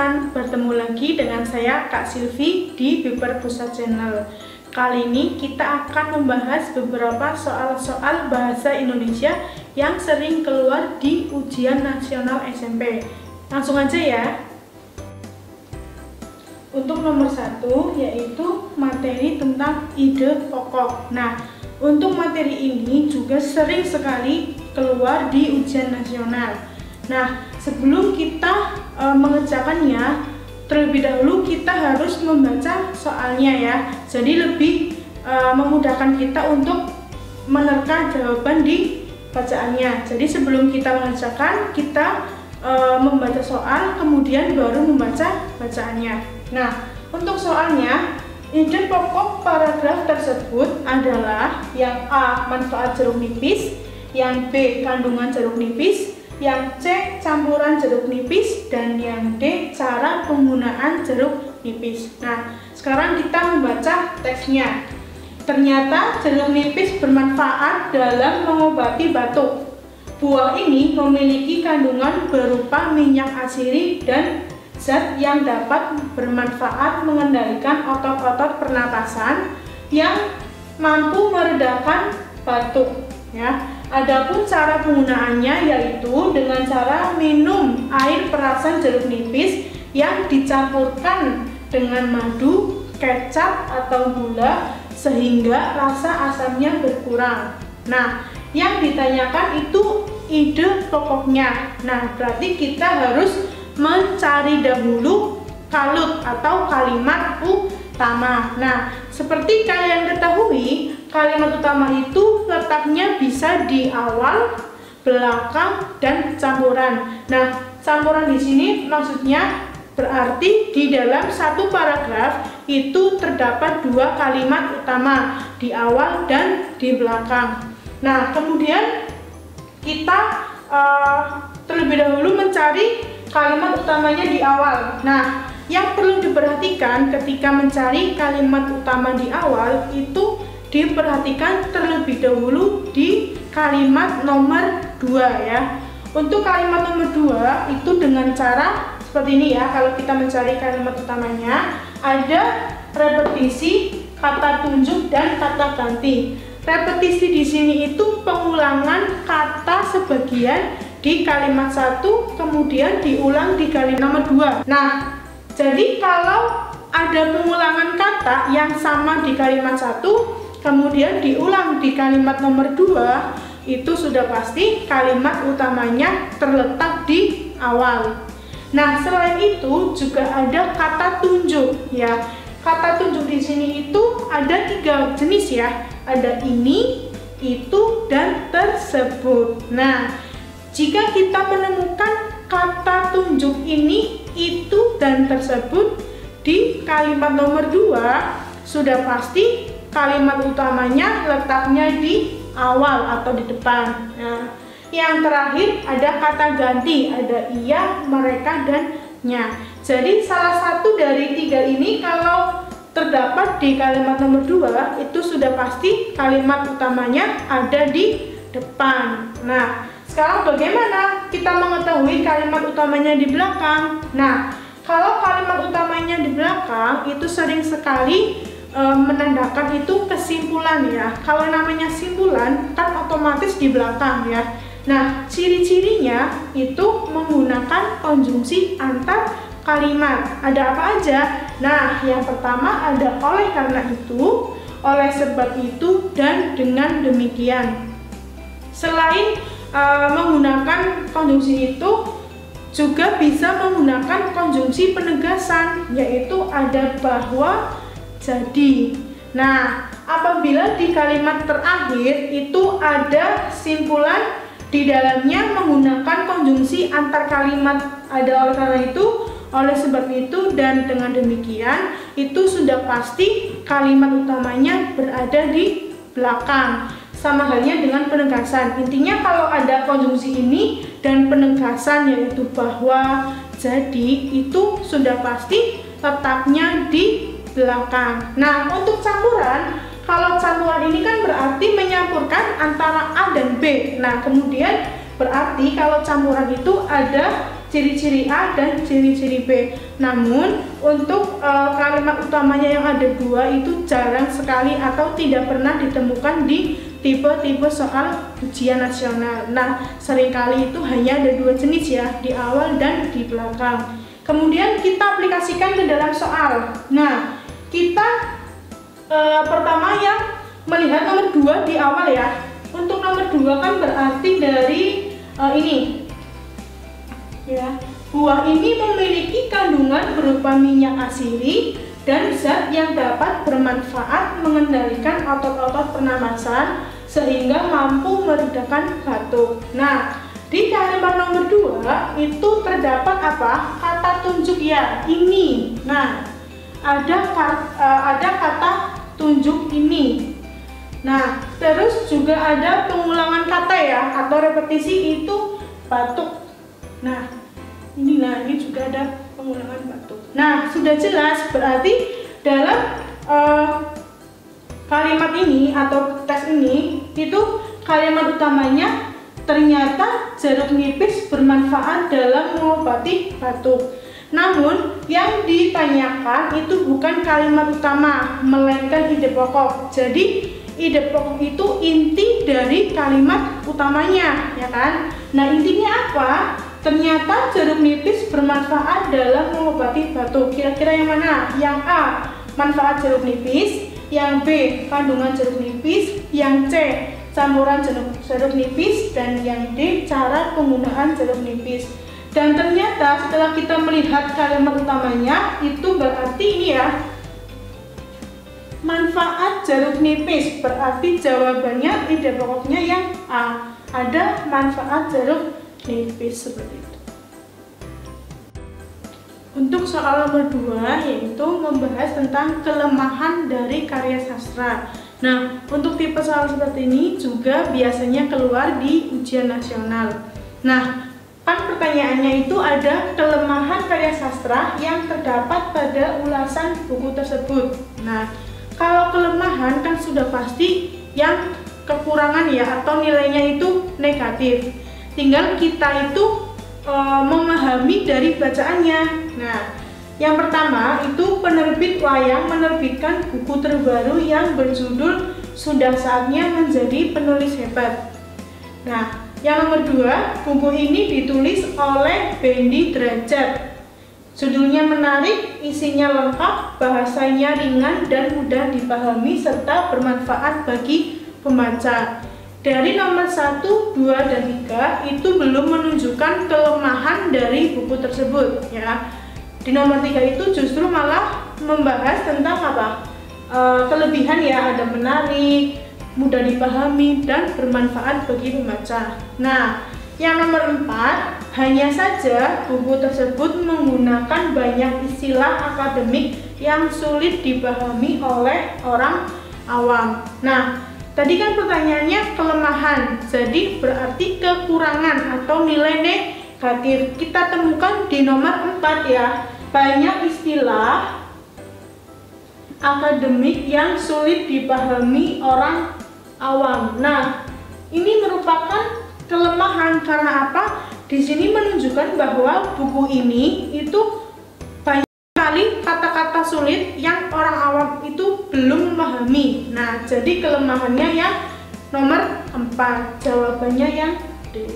teman-teman, bertemu lagi dengan saya Kak Silvi di Biper Pusat Channel. Kali ini kita akan membahas beberapa soal-soal bahasa Indonesia yang sering keluar di ujian nasional SMP. Langsung aja ya. Untuk nomor 1 yaitu materi tentang ide pokok. Nah, untuk materi ini juga sering sekali keluar di ujian nasional. Nah, sebelum kita mengerjakannya, terlebih dahulu kita harus membaca soalnya ya. Jadi lebih memudahkan kita untuk menerka jawaban di bacaannya. Jadi sebelum kita mengerjakan, kita membaca soal, kemudian baru membaca bacaannya. Nah, untuk soalnya, ide pokok paragraf tersebut adalah yang A, manfaat jeruk nipis, yang B, kandungan jeruk nipis, yang C, campuran jeruk nipis, dan yang D, cara penggunaan jeruk nipis. Nah, sekarang kita membaca teksnya. Ternyata jeruk nipis bermanfaat dalam mengobati batuk. Buah ini memiliki kandungan berupa minyak atsiri dan zat yang dapat bermanfaat mengendalikan otot-otot pernapasan yang mampu meredakan batuk. Ya. Adapun cara penggunaannya yaitu dengan cara minum air perasan jeruk nipis yang dicampurkan dengan madu, kecap atau gula sehingga rasa asamnya berkurang. Nah, yang ditanyakan itu ide pokoknya. Nah, berarti kita harus mencari dahulu kalut atau kalimat utama. Nah, seperti kalian ketahui, kalimat utama itu letaknya bisa di awal, belakang, dan campuran. Nah, campuran di sini maksudnya berarti di dalam satu paragraf itu terdapat dua kalimat utama di awal dan di belakang. Nah, kemudian kita terlebih dahulu mencari kalimat utamanya di awal. Nah, yang perlu diperhatikan ketika mencari kalimat utama di awal itu diperhatikan terlebih dahulu di kalimat nomor 2 ya. Untuk kalimat nomor 2 itu dengan cara seperti ini ya. Kalau kita mencari kalimat utamanya, ada repetisi, kata tunjuk, dan kata ganti. Repetisi di sini itu pengulangan kata sebagian di kalimat 1, kemudian diulang di kalimat nomor 2. Nah, jadi kalau ada pengulangan kata yang sama di kalimat 1, kemudian diulang di kalimat nomor 2, itu sudah pasti kalimat utamanya terletak di awal. Nah, selain itu juga ada kata tunjuk ya. Kata tunjuk di sini itu ada 3 jenis ya. Ada ini, itu, dan tersebut. Nah, jika kita menemukan kata tunjuk ini, itu, dan tersebut di kalimat nomor 2, sudah pasti kalimat utamanya letaknya di awal atau di depan. Nah, yang terakhir ada kata ganti, ada ia, mereka, dan nya. Jadi salah satu dari 3 ini kalau terdapat di kalimat nomor 2, itu sudah pasti kalimat utamanya ada di depan. Nah, sekarang bagaimana kita mengetahui kalimat utamanya di belakang? Nah, kalau kalimat utamanya di belakang itu sering sekali menandakan itu kesimpulan ya. Kalau namanya simpulan kan otomatis di belakang ya. Nah, ciri-cirinya itu menggunakan konjungsi antar kalimat. Ada apa aja? Nah, yang pertama ada oleh karena itu, oleh sebab itu, dan dengan demikian. Selain menggunakan konjungsi itu, juga bisa menggunakan konjungsi penegasan, yaitu ada bahwa, jadi. Nah, apabila di kalimat terakhir itu ada simpulan di dalamnya menggunakan konjungsi antar kalimat, ada oleh karena itu, oleh sebab itu, dan dengan demikian, itu sudah pasti kalimat utamanya berada di belakang. Sama halnya dengan penegasan. Intinya kalau ada konjungsi ini dan penegasan yaitu bahwa, jadi, itu sudah pasti letaknya di belakang. Nah, untuk campuran, kalau campuran ini kan berarti menyampurkan antara A dan B. Nah, kemudian berarti kalau campuran itu ada ciri-ciri A dan ciri-ciri B. Namun untuk kalimat utamanya yang ada dua itu jarang sekali atau tidak pernah ditemukan di tipe-tipe soal ujian nasional. Nah, seringkali itu hanya ada dua jenis ya, di awal dan di belakang. Kemudian kita aplikasikan ke dalam soal. Nah, kita pertama yang melihat nomor 2 di awal ya. Untuk nomor 2 kan berarti dari ini ya, buah ini memiliki kandungan berupa minyak asiri dan zat yang dapat bermanfaat mengendalikan otot-otot pernapasan sehingga mampu meredakan batuk. Nah, di kalimat nomor 2 itu terdapat apa? Kata tunjuk ya, ini. Nah, ada kata tunjuk ini. Nah, terus juga ada pengulangan kata ya, atau repetisi itu batuk. Nah, ini juga ada pengulangan batuk. Nah, sudah jelas berarti dalam kalimat ini atau tes ini itu kalimat utamanya ternyata jeruk nipis bermanfaat dalam mengobati batuk. Namun yang ditanyakan itu bukan kalimat utama, melainkan ide pokok. Jadi ide pokok itu inti dari kalimat utamanya, ya kan? Nah, intinya apa? Ternyata jeruk nipis bermanfaat dalam mengobati batuk. Kira-kira yang mana? Yang A, manfaat jeruk nipis. Yang B, kandungan jeruk nipis. Yang C, campuran jeruk nipis. Dan yang D, cara penggunaan jeruk nipis. Dan ternyata setelah kita melihat kalimat utamanya, itu berarti ini ya, manfaat jeruk nipis. Berarti jawabannya ide pokoknya yang A, ada manfaat jeruk nipis seperti itu. Untuk soal nomor 2 yaitu membahas tentang kelemahan dari karya sastra. Nah, untuk tipe soal seperti ini juga biasanya keluar di ujian nasional. Nah, kan pertanyaannya itu ada kelemahan karya sastra yang terdapat pada ulasan buku tersebut. Nah, kalau kelemahan kan sudah pasti yang kekurangan ya, atau nilainya itu negatif. Tinggal kita itu memahami dari bacaannya. Nah, yang pertama itu penerbit Wayang menerbitkan buku terbaru yang berjudul Sudah Saatnya Menjadi Penulis Hebat. Nah, yang nomor 2, buku ini ditulis oleh Bendy Derajat. Judulnya menarik, isinya lengkap, bahasanya ringan dan mudah dipahami serta bermanfaat bagi pembaca. Dari nomor 1, 2, dan 3 itu belum menunjukkan kelemahan dari buku tersebut ya. Di nomor 3 itu justru malah membahas tentang apa? Kelebihan ya, ada menarik, mudah dipahami, dan bermanfaat bagi pembaca. Nah, yang nomor 4, hanya saja buku tersebut menggunakan banyak istilah akademik yang sulit dipahami oleh orang awam. Nah, tadi kan pertanyaannya kelemahan, jadi berarti kekurangan atau nilai negatif. Kita temukan di nomor 4 ya, banyak istilah akademik yang sulit dipahami orang awam. Nah, ini merupakan kelemahan karena apa? Di sini menunjukkan bahwa buku ini itu banyak sekali kata-kata sulit yang orang awam itu belum memahami. Nah, jadi kelemahannya yang nomor 4, jawabannya yang D.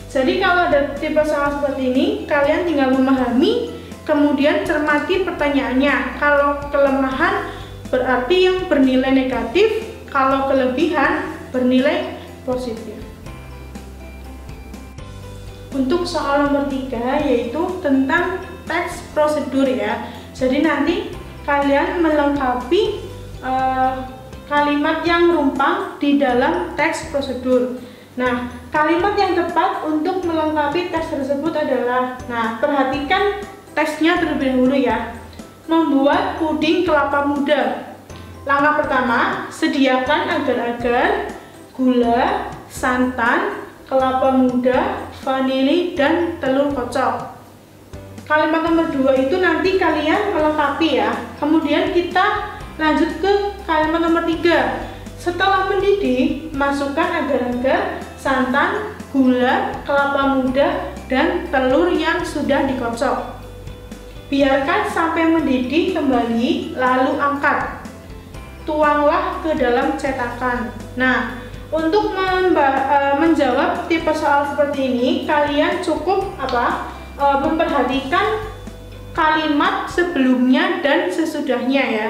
Jadi kalau ada tipe soal seperti ini, kalian tinggal memahami, kemudian cermati pertanyaannya. Kalau kelemahan berarti yang bernilai negatif, kalau kelebihan bernilai positif. Untuk soal nomor 3 yaitu tentang teks prosedur ya. Jadi nanti kalian melengkapi kalimat yang rumpang di dalam teks prosedur. Nah, kalimat yang tepat untuk melengkapi teks tersebut adalah, nah, perhatikan teksnya terlebih dahulu ya. Membuat puding kelapa muda. Langkah pertama, sediakan agar-agar, gula, santan, kelapa muda, vanili, dan telur kocok. Kalimat nomor 2 itu nanti kalian melengkapi ya. Kemudian kita lanjut ke kalimat nomor 3. Setelah mendidih, masukkan agar-agar, santan, gula, kelapa muda, dan telur yang sudah dikocok. Biarkan sampai mendidih kembali, lalu angkat. Tuanglah ke dalam cetakan. Nah, untuk menjawab tipe soal seperti ini, kalian cukup memperhatikan kalimat sebelumnya dan sesudahnya ya.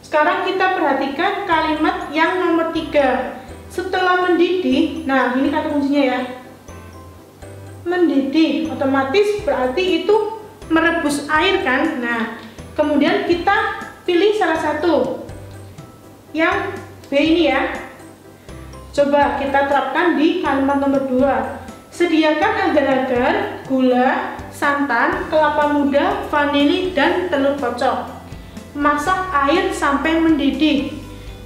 Sekarang kita perhatikan kalimat yang nomor 3. Setelah mendidih, nah ini kata kuncinya ya. Mendidih, otomatis berarti itu merebus air kan. Nah, kemudian kita pilih salah satu. Yang B ini ya. Coba kita terapkan di kalimat nomor 2. Sediakan agar-agar, gula, santan, kelapa muda, vanili, dan telur kocok. Masak air sampai mendidih.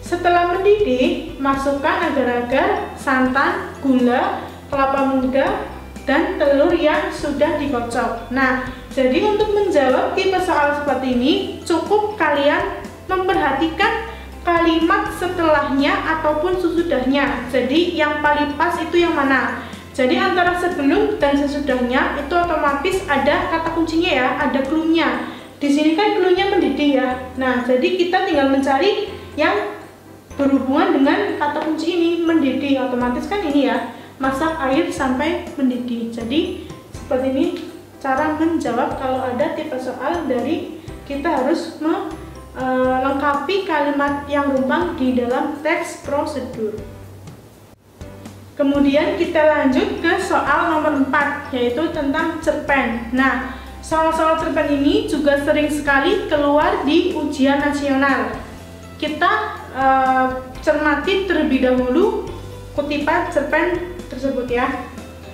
Setelah mendidih, masukkan agar-agar, santan, gula, kelapa muda, dan telur yang sudah dikocok. Nah, jadi untuk menjawab tipe soal seperti ini, cukup kalian memperhatikan kalimat setelahnya ataupun sesudahnya. Jadi yang paling pas itu yang mana? Jadi antara sebelum dan sesudahnya itu otomatis ada kata kuncinya ya, ada clue-nya. Di sini kan clue-nya mendidih ya. Nah, jadi kita tinggal mencari yang berhubungan dengan kata kunci ini, mendidih. Otomatis kan ini ya, masak air sampai mendidih. Jadi seperti ini cara menjawab kalau ada tipe soal dari kita harus melengkapi kalimat yang rumpang di dalam teks prosedur. Kemudian kita lanjut ke soal nomor 4, yaitu tentang cerpen. Nah, soal-soal cerpen ini juga sering sekali keluar di ujian nasional. Kita cermati terlebih dahulu kutipan cerpen tersebut ya.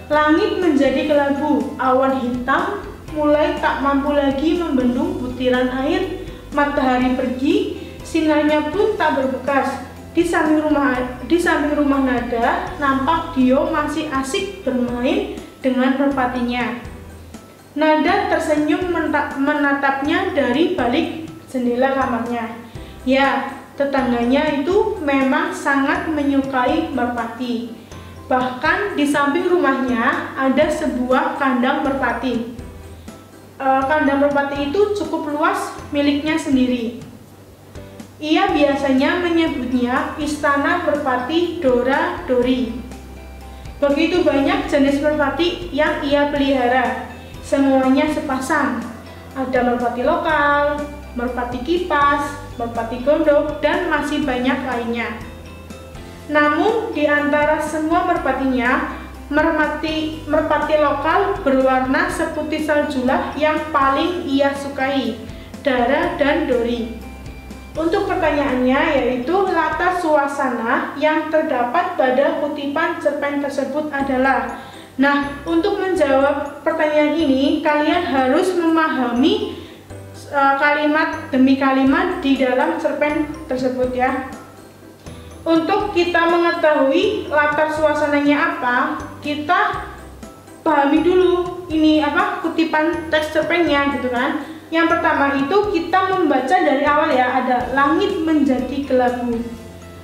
Langit menjadi kelabu, awan hitam mulai tak mampu lagi membendung butiran air, matahari pergi, sinarnya pun tak berbekas. Di samping rumah nada, nampak Dio masih asik bermain dengan merpatinya. Nada tersenyum menatapnya dari balik jendela kamarnya. Ya, tetangganya itu memang sangat menyukai merpati. Bahkan di samping rumahnya ada sebuah kandang merpati. Kandang merpati itu cukup luas miliknya sendiri. Ia biasanya menyebutnya Istana Merpati Dora Dori. Begitu banyak jenis merpati yang ia pelihara, semuanya sepasang. Ada merpati lokal, merpati kipas, merpati gondok, dan masih banyak lainnya. Namun di antara semua merpatinya, merpati lokal berwarna seputih saljulah yang paling ia sukai, Dara dan Dori. Untuk pertanyaannya yaitu latar suasana yang terdapat pada kutipan cerpen tersebut adalah. Nah, untuk menjawab pertanyaan ini kalian harus memahami kalimat demi kalimat di dalam cerpen tersebut ya. Untuk kita mengetahui latar suasananya apa, kita pahami dulu ini kutipan teks cerpennya gitu kan. Yang pertama itu kita membaca dari awal ya, ada langit menjadi kelabu,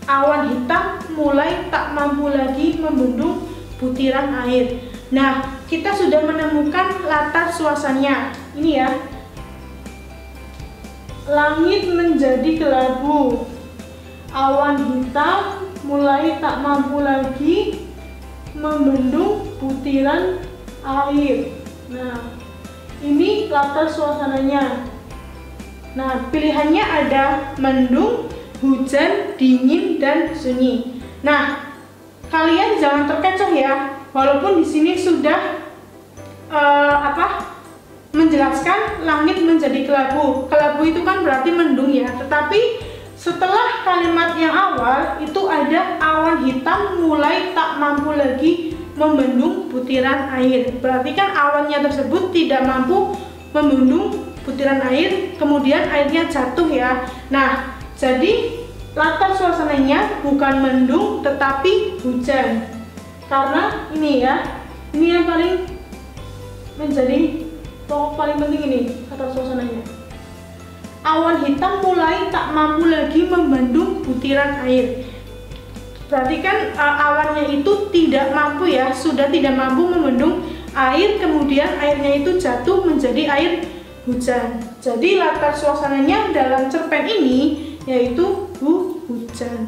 awan hitam mulai tak mampu lagi membendung butiran air. Nah, kita sudah menemukan latar suasananya. Ini ya, langit menjadi kelabu, awan hitam mulai tak mampu lagi membendung butiran air. Nah, ini latar suasananya. Nah, pilihannya ada mendung, hujan, dingin, dan sunyi. Nah, kalian jangan terkecoh ya. Walaupun di sini sudah menjelaskan langit menjadi kelabu. Kelabu itu kan berarti mendung ya. Tetapi setelah kalimat yang awal itu ada awan hitam mulai tak mampu lagi membendung butiran air. Berarti kan awannya tersebut tidak mampu membendung butiran air, kemudian airnya jatuh ya. Nah, jadi latar suasananya bukan mendung tetapi hujan. Karena ini ya, ini yang paling menjadi pokok paling penting ini latar suasananya. Awan hitam mulai tak mampu lagi membendung butiran air. Berarti kan awannya itu tidak mampu ya, sudah tidak mampu membendung air, kemudian airnya itu jatuh menjadi air hujan. Jadi latar suasananya dalam cerpen ini yaitu hujan.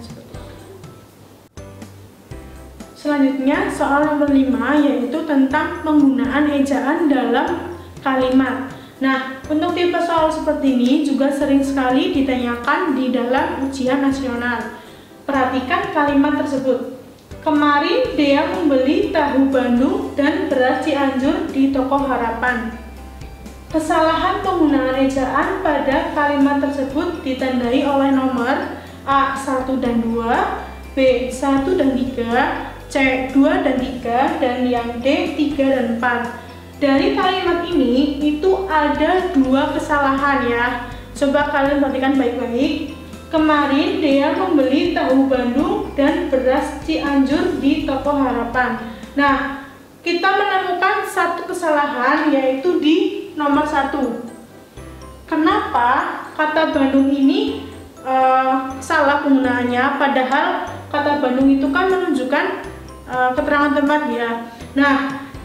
Selanjutnya soal nomor 5 yaitu tentang penggunaan ejaan dalam kalimat. Nah, untuk tipe soal seperti ini juga sering sekali ditanyakan di dalam ujian nasional. Perhatikan kalimat tersebut. Kemarin Dea membeli tahu Bandung dan beras Cianjur di toko Harapan. Kesalahan penggunaan ejaan pada kalimat tersebut ditandai oleh nomor A 1 dan 2, B 1 dan 3, C 2 dan 3, dan yang D 3 dan 4. Dari kalimat ini itu ada 2 kesalahan ya. Coba kalian perhatikan baik-baik. Kemarin Dea membeli tahu Bandung dan beras Cianjur di toko Harapan. Nah, kita menemukan satu kesalahan yaitu di nomor 1. Kenapa kata Bandung ini salah penggunaannya, padahal kata Bandung itu kan menunjukkan keterangan tempat ya. Nah,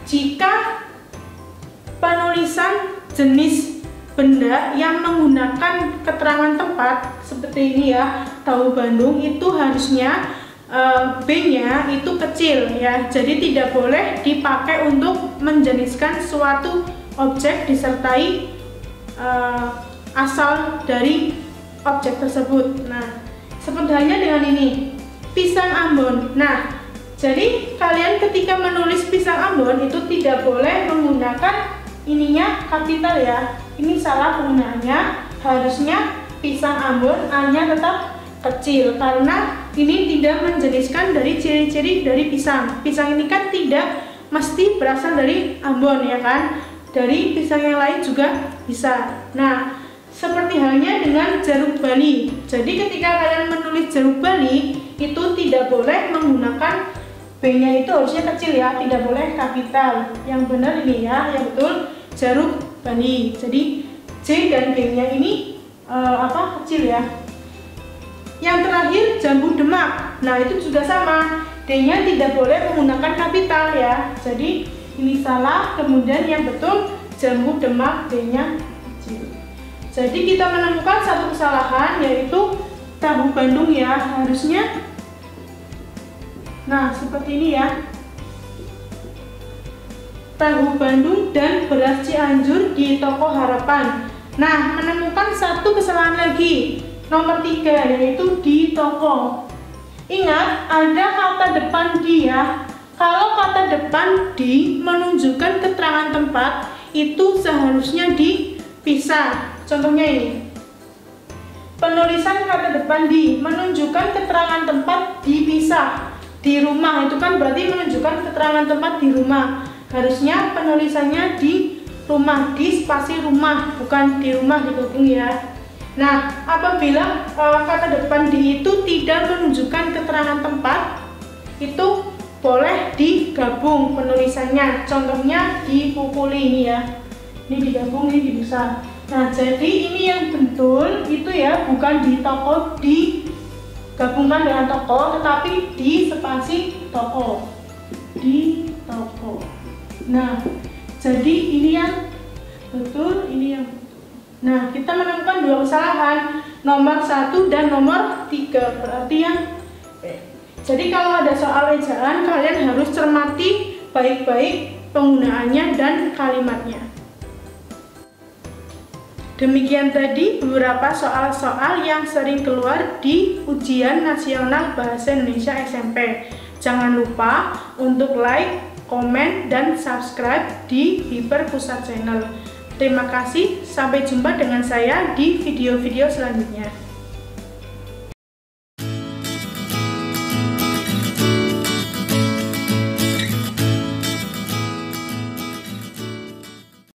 jika penulisan jenis benda yang menggunakan keterangan tempat seperti ini ya, tahu Bandung, itu harusnya B-nya itu kecil ya. Jadi tidak boleh dipakai untuk menjeniskan suatu objek disertai asal dari objek tersebut. Nah, seperti halnya dengan ini, pisang Ambon. Nah, jadi kalian ketika menulis pisang Ambon itu tidak boleh menggunakan ininya kapital ya. Ini salah penggunaannya. Harusnya pisang Ambon A-nya tetap kecil karena ini tidak menjeniskan dari ciri-ciri dari pisang. Pisang ini kan tidak mesti berasal dari Ambon ya kan. Dari pisang yang lain juga bisa. Nah, seperti halnya dengan jeruk Bali. Jadi ketika kalian menulis jeruk Bali itu tidak boleh menggunakan B-nya itu harusnya kecil ya, tidak boleh kapital. Yang benar ini ya, yang betul jeruk Bali. Jadi C dan B-nya ini kecil ya. Yang terakhir jambu Demak. Nah, itu juga sama. D-nya tidak boleh menggunakan kapital ya. Jadi ini salah, kemudian yang betul jambu Demak, D-nya kecil. Jadi kita menemukan satu kesalahan yaitu tahu Bandung ya, harusnya nah seperti ini ya, tahu Bandung dan beras Cianjur di toko Harapan. Nah, menemukan satu kesalahan lagi, nomor 3 yaitu di toko. Ingat ada kata depan di ya. Kalau kata depan di menunjukkan keterangan tempat itu seharusnya dipisah. Contohnya ini, penulisan kata depan di menunjukkan keterangan tempat dipisah. Di rumah itu kan berarti menunjukkan keterangan tempat di rumah. Harusnya penulisannya di rumah, di spasi rumah, bukan di rumah digabung ya. Nah, apabila kata depan di itu tidak menunjukkan keterangan tempat, itu boleh digabung penulisannya. Contohnya dipukuli ini ya. Ini digabung, ini dibesar. Nah, jadi ini yang betul itu ya, bukan di toko digabungkan dengan toko, tetapi di spasi toko. Di toko. Nah, jadi ini yang betul, ini yang betul. Nah, kita menemukan 2 kesalahan, nomor 1 dan nomor 3, berarti yang B. Jadi kalau ada soal ejaan, kalian harus cermati baik-baik penggunaannya dan kalimatnya. Demikian tadi beberapa soal-soal yang sering keluar di ujian nasional Bahasa Indonesia SMP. Jangan lupa untuk like, komen, dan subscribe di Hiper Pusat Channel. Terima kasih, sampai jumpa dengan saya di video-video selanjutnya.